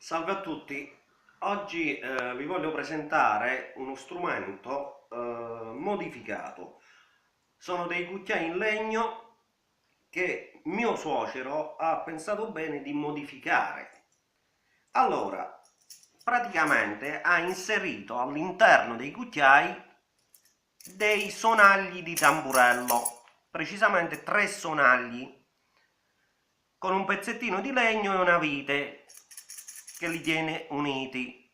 Salve a tutti, oggi vi voglio presentare uno strumento modificato. Sono dei cucchiai in legno che mio suocero ha pensato bene di modificare. Allora, praticamente ha inserito all'interno dei cucchiai dei sonagli di tamburello, precisamente 3 sonagli con un pezzettino di legno e una vite che li tiene uniti.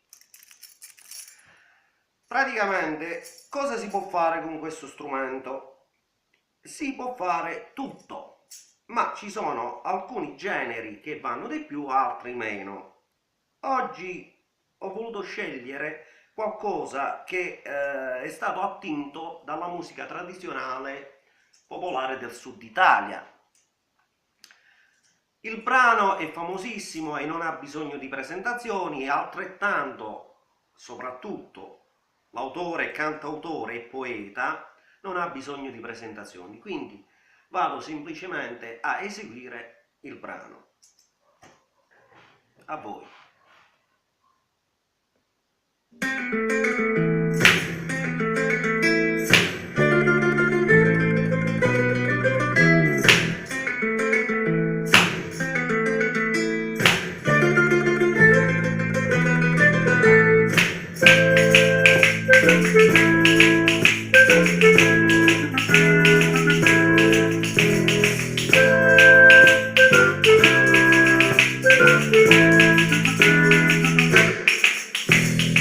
Praticamente cosa si può fare con questo strumento? Si può fare tutto, ma ci sono alcuni generi che vanno di più, altri meno. Oggi ho voluto scegliere qualcosa che è stato attinto dalla musica tradizionale popolare del sud Italia. Il brano è famosissimo e non ha bisogno di presentazioni, e altrettanto, soprattutto, l'autore, cantautore e poeta non ha bisogno di presentazioni, quindi vado semplicemente a eseguire il brano. A voi.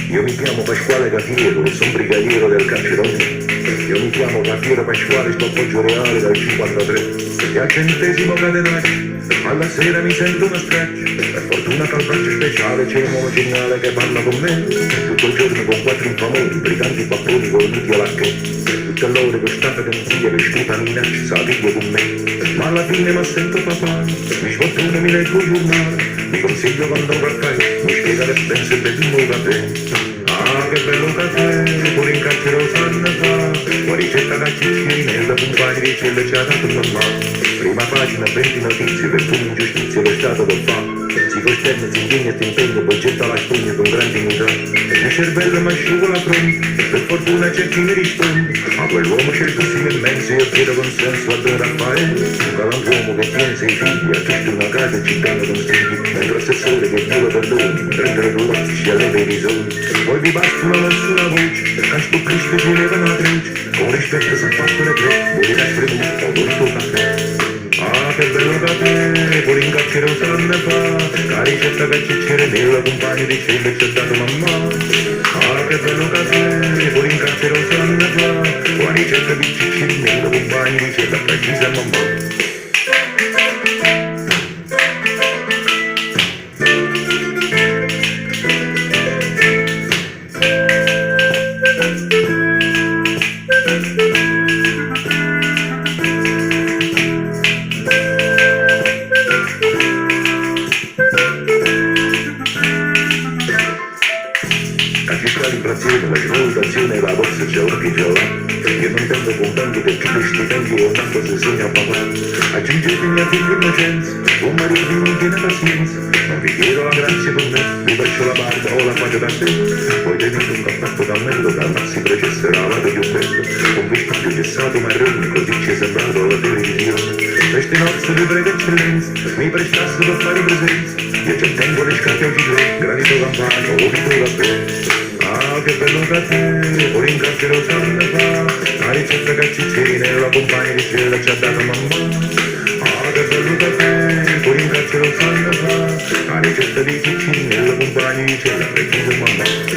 Io mi chiamo Pasquale Cafiero, sono brigadiero del Cancerone. Io mi chiamo Cafiero Pasquale, sto a Poggio Reale dal 53. E al 100° catenaccio, alla sera mi sento una straccia. Per fortuna che al braccio speciale c'è un uomo geniale che parla con me. Tutto il giorno con 4 infamoni, briganti papponi con uniti a lacche. Tutte l'ore costata che non sia vissuta minaccia, sa figlio con me. Ma alla fine mi sento papà, mi sfortuna, mi leggo il giornale. Mi consiglio quando un caffè, mi spiega le spese per il caffè. Ah, che bello caffè, pure in carcere lo sanno fa. Una ricetta da ciccinella, compagni di celle ci ha dato mamma. Prima pagina, 20 notizie, per come ingiustizia lo Stato lo fa. Si costerna, si impegna e ti impegna, poi getta la spugna con grande dignità. Il cervello mi asciuga la fronte, per fortuna c'è chi mi risponde. Ma quell'uomo c'è il così immenso, io chiedo consenso a Don Raffaele. Un galantuomo che tiene 6 figli, ha tutto una casa e ci danno consigli. Mentre l'assessore che Dio lo perdoni, prendere 2 occhi, ci alleva i risoni. Poi vi basta una nessuna voce, casco Cristo ci leva una croce. Con rispetto si è fatto le tre, vuole essere ho voluto caffè. Ah, che bello caffè, pure in carcere lo sanno fa. La ricetta che c'era nella compagna di celle ci ha dato mamma. Ah, che bello caffè, pure in carcere lo sanno fa. La ricetta che c'era nella compagna di celle precisa mamma. La città l'inflazione, la svalutazione e la borsa c'è ora che già là. Io non tengo contanti perché questi tempi ho tanto se segna a papà. Aggiungetemi a figli innocenza, un marito non tiene pazienza. Non vi chiedo la grazia con me, vi faccio la barba o la faccio da te. Poi tenete un cappotto cammello che al massimo processerà la più bello. Un vestito gessato marrone, così ci è sembrato alla televisione. Queste nozze vi prego eccellenza, mi prestasse per fare presenza. Io ci tengo le scarpe a gilet, granito campano, vomito caffè. Ah, che bello caffè, pure in carcere lo sanno fa. La ricetta che ci nella compagna di cella ci ha dato mamma. Ah, che bello caffè, pure in carcere lo sanno fa. La ricetta di Cicci nella compagna di cella precisa mamma.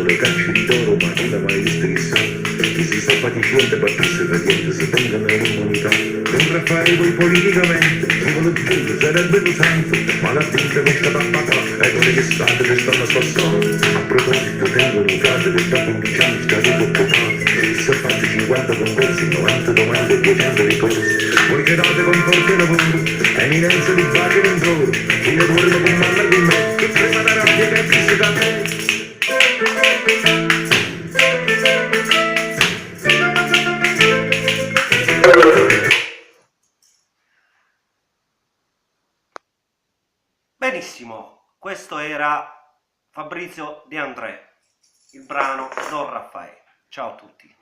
Le cacce di toro, ma chi l'ha mai visto chissà. Chi si sta faticando per essere radiante, se tengono l'immunità. Don Raffaele poi politicamente, si vuole dire, sarebbe lo santo, ma la tinta questa tappata, D'estate che state restando a Sassone. A proposito tengo un frate che sta 15 anni scaduto occupato. Se fate 50 concorsi, 90 domande e 200 ricorsi. Voi che date con forte lavoro, eminenza di bacio non solo. Io dormo con mamma e con me, che prima la rabbia che è vista da me. Benissimo, questo era Fabrizio De André, il brano Don Raffaele. Ciao a tutti.